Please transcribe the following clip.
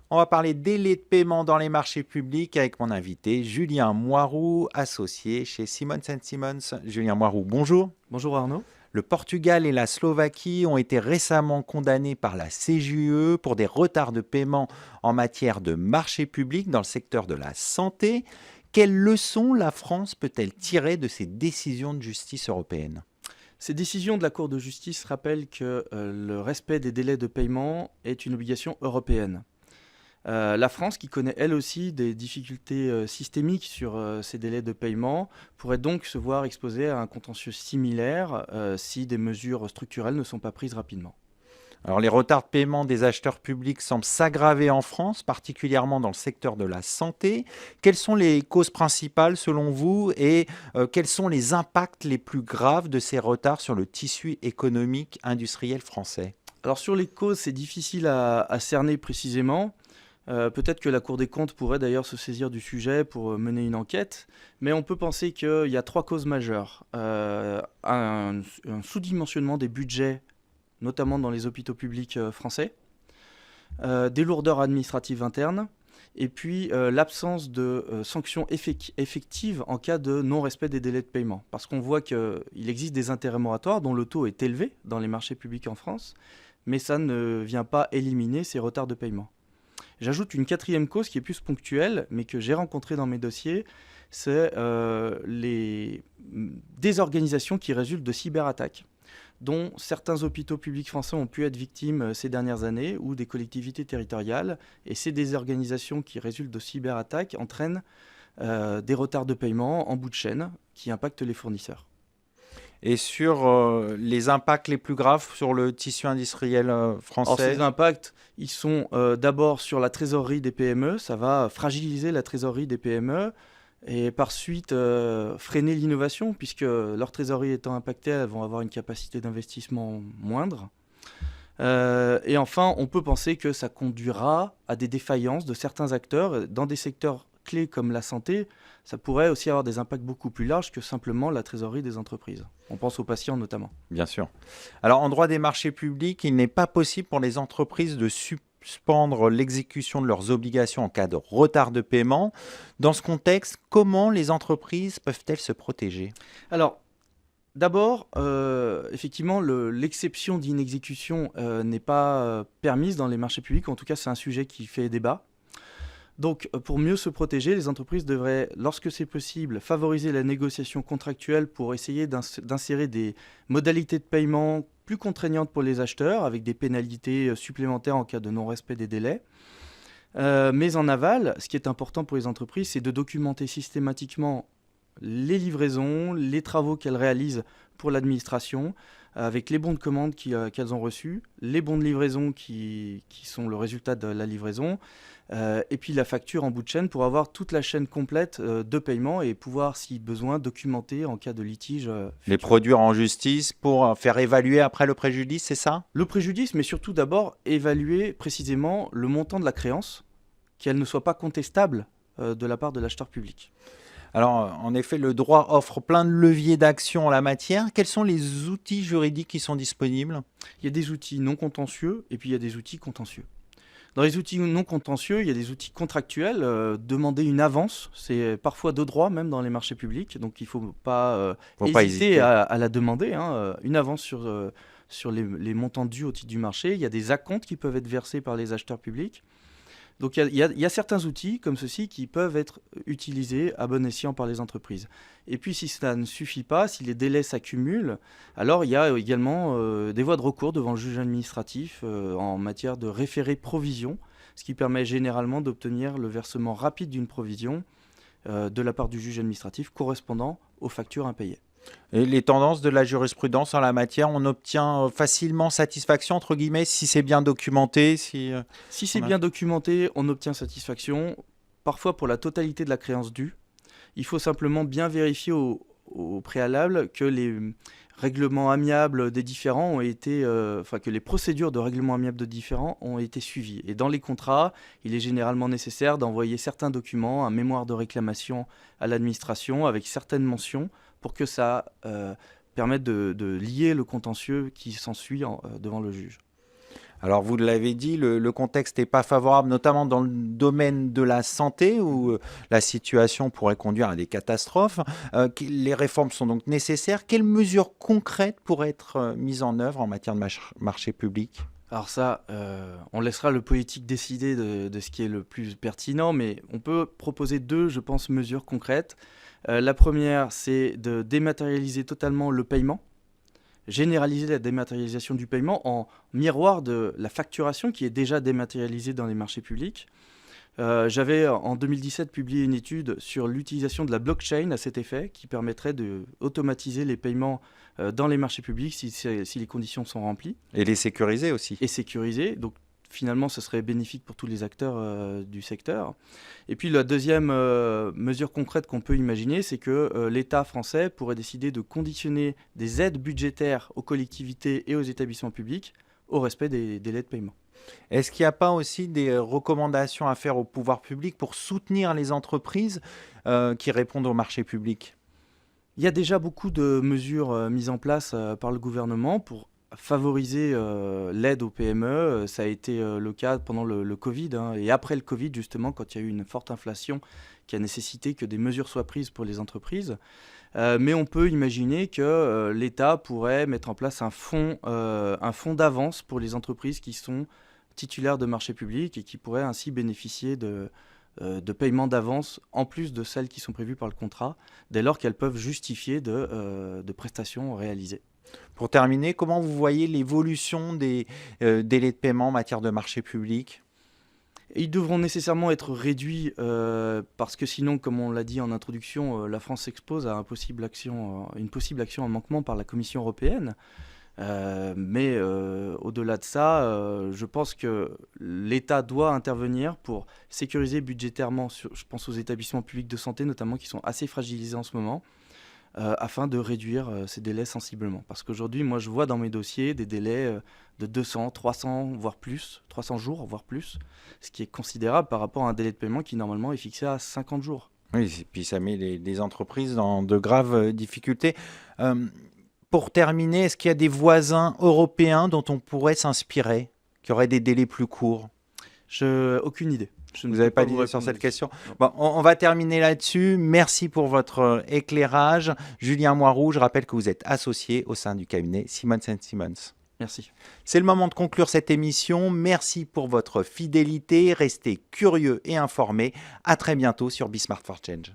On va parler délai de paiement dans les marchés publics avec mon invité Julien Moiroux, associé chez Simons Simons. Julien Moiroux, bonjour. Bonjour Arnaud. Le Portugal et la Slovaquie ont été récemment condamnés par la CJUE pour des retards de paiement en matière de marchés publics dans le secteur de la santé. Quelles leçons la France peut-elle tirer de ces décisions de justice européenne? Ces décisions de la Cour de justice rappellent que le respect des délais de paiement est une obligation européenne. La France, qui connaît elle aussi des difficultés systémiques sur ces délais de paiement, pourrait donc se voir exposée à un contentieux similaire si des mesures structurelles ne sont pas prises rapidement. Alors, les retards de paiement des acheteurs publics semblent s'aggraver en France, particulièrement dans le secteur de la santé. Quelles sont les causes principales selon vous et quels sont les impacts les plus graves de ces retards sur le tissu économique industriel français? Alors sur les causes, c'est difficile à cerner précisément. Peut-être que la Cour des comptes pourrait d'ailleurs se saisir du sujet pour mener une enquête, mais on peut penser qu'il y a trois causes majeures. Un sous-dimensionnement des budgets, notamment dans les hôpitaux publics français, des lourdeurs administratives internes, et puis l'absence de sanctions effectives en cas de non-respect des délais de paiement. Parce qu'on voit qu'il existe des intérêts moratoires dont le taux est élevé dans les marchés publics en France, mais ça ne vient pas éliminer ces retards de paiement. J'ajoute une quatrième cause qui est plus ponctuelle, mais que j'ai rencontrée dans mes dossiers, c'est les désorganisations qui résultent de cyberattaques, dont certains hôpitaux publics français ont pu être victimes ces dernières années, ou des collectivités territoriales. Et ces désorganisations qui résultent de cyberattaques entraînent des retards de paiement en bout de chaîne qui impactent les fournisseurs. Et sur les impacts les plus graves sur le tissu industriel Or, ces français? impacts, ils sont d'abord sur la trésorerie des PME. Ça va fragiliser la trésorerie des PME et par suite freiner l'innovation, puisque leur trésorerie étant impactée, elles vont avoir une capacité d'investissement moindre. Et enfin, on peut penser que ça conduira à des défaillances de certains acteurs dans des secteurs clés comme la santé. Ça pourrait aussi avoir des impacts beaucoup plus larges que simplement la trésorerie des entreprises. On pense aux patients notamment. Bien sûr. Alors, en droit des marchés publics, il n'est pas possible pour les entreprises de suspendre l'exécution de leurs obligations en cas de retard de paiement. Dans ce contexte, comment les entreprises peuvent-elles se protéger? Alors, d'abord, effectivement, l'exception d'inexécution n'est pas permise dans les marchés publics. En tout cas, c'est un sujet qui fait débat. Donc, pour mieux se protéger, les entreprises devraient, lorsque c'est possible, favoriser la négociation contractuelle pour essayer d'insérer des modalités de paiement plus contraignantes pour les acheteurs, avec des pénalités supplémentaires en cas de non-respect des délais. Mais en aval, ce qui est important pour les entreprises, c'est de documenter systématiquement les livraisons, les travaux qu'elles réalisent pour l'administration, avec les bons de commande qu'elles ont reçus, les bons de livraison qui sont le résultat de la livraison, et puis la facture en bout de chaîne pour avoir toute la chaîne complète de paiement et pouvoir, si besoin, documenter en cas de litige Les futur. produire en justice pour faire évaluer après le préjudice, c'est ça? Le préjudice, mais surtout d'abord évaluer précisément le montant de la créance, qu'elle ne soit pas contestable de la part de l'acheteur public. Alors, en effet, le droit offre plein de leviers d'action en la matière. Quels sont les outils juridiques qui sont disponibles? Il y a des outils non contentieux et puis il y a des outils contentieux. Dans les outils non contentieux, il y a des outils contractuels. Demander une avance, c'est parfois de droit même dans les marchés publics. Donc il ne faut pas Faut pas hésiter hésiter. à la demander, hein, une avance sur les montants dus au titre du marché. Il y a des acomptes qui peuvent être versés par les acheteurs publics. Donc il y a certains outils comme ceux-ci qui peuvent être utilisés à bon escient par les entreprises. Et puis si cela ne suffit pas, si les délais s'accumulent, alors il y a également des voies de recours devant le juge administratif en matière de référé provision, ce qui permet généralement d'obtenir le versement rapide d'une provision de la part du juge administratif correspondant aux factures impayées. Et les tendances de la jurisprudence en la matière, on obtient facilement satisfaction, entre guillemets, si c'est bien documenté, si Si c'est on a... bien documenté, on obtient satisfaction, parfois pour la totalité de la créance due. Il faut simplement bien vérifier au préalable que les règlements amiables des différends ont été, que les procédures de règlement amiable de différends ont été suivies. Et dans les contrats, il est généralement nécessaire d'envoyer certains documents, un mémoire de réclamation à l'administration avec certaines mentions pour que ça permette de lier le contentieux qui s'ensuit devant le juge. Alors, vous l'avez dit, le contexte n'est pas favorable, notamment dans le domaine de la santé, où la situation pourrait conduire à des catastrophes. Les réformes sont donc nécessaires. Quelles mesures concrètes pourraient être mises en œuvre en matière de marché public? Alors ça, on laissera le politique décider de ce qui est le plus pertinent, mais on peut proposer deux, je pense, mesures concrètes. La première, c'est de dématérialiser totalement le paiement, généraliser la dématérialisation du paiement en miroir de la facturation qui est déjà dématérialisée dans les marchés publics. J'avais en 2017 publié une étude sur l'utilisation de la blockchain à cet effet, qui permettrait d'automatiser les paiements dans les marchés publics si les conditions sont remplies. Et les sécuriser aussi. Et sécurisé. Donc finalement, ce serait bénéfique pour tous les acteurs du secteur. Et puis la deuxième mesure concrète qu'on peut imaginer, c'est que l'État français pourrait décider de conditionner des aides budgétaires aux collectivités et aux établissements publics au respect des délais de paiement. Est-ce qu'il n'y a pas aussi des recommandations à faire au pouvoir public pour soutenir les entreprises qui répondent au marché public? Il y a déjà beaucoup de mesures mises en place par le gouvernement pour favoriser l'aide aux PME. Ça a été le cas pendant le Covid, hein, et après le Covid, justement, quand il y a eu une forte inflation qui a nécessité que des mesures soient prises pour les entreprises. Mais on peut imaginer que l'État pourrait mettre en place un fonds d'avance pour les entreprises qui sont titulaires de marchés publics et qui pourraient ainsi bénéficier de paiements d'avance en plus de celles qui sont prévues par le contrat, dès lors qu'elles peuvent justifier de prestations réalisées. Pour terminer, comment vous voyez l'évolution des délais de paiement en matière de marché public? Ils devront nécessairement être réduits parce que sinon, comme on l'a dit en introduction, la France s'expose à une possible action en manquement par la Commission européenne. Mais au-delà de ça, je pense que l'État doit intervenir pour sécuriser budgétairement, je pense aux établissements publics de santé notamment, qui sont assez fragilisés en ce moment, afin de réduire ces délais sensiblement. Parce qu'aujourd'hui, moi, je vois dans mes dossiers des délais de 200, 300, voire plus, 300 jours, voire plus, ce qui est considérable par rapport à un délai de paiement qui, normalement, est fixé à 50 jours. Oui, et puis ça met les entreprises dans de graves difficultés. Pour terminer, est-ce qu'il y a des voisins européens dont on pourrait s'inspirer, qui auraient des délais plus courts? Aucune idée. Vous n'avez pas d'idée sur cette question? Bon, on va terminer là-dessus. Merci pour votre éclairage. Julien Moiroux, je rappelle que vous êtes associé au sein du cabinet Simmons & Simmons. Merci. C'est le moment de conclure cette émission. Merci pour votre fidélité. Restez curieux et informés. À très bientôt sur Be Smart for Change.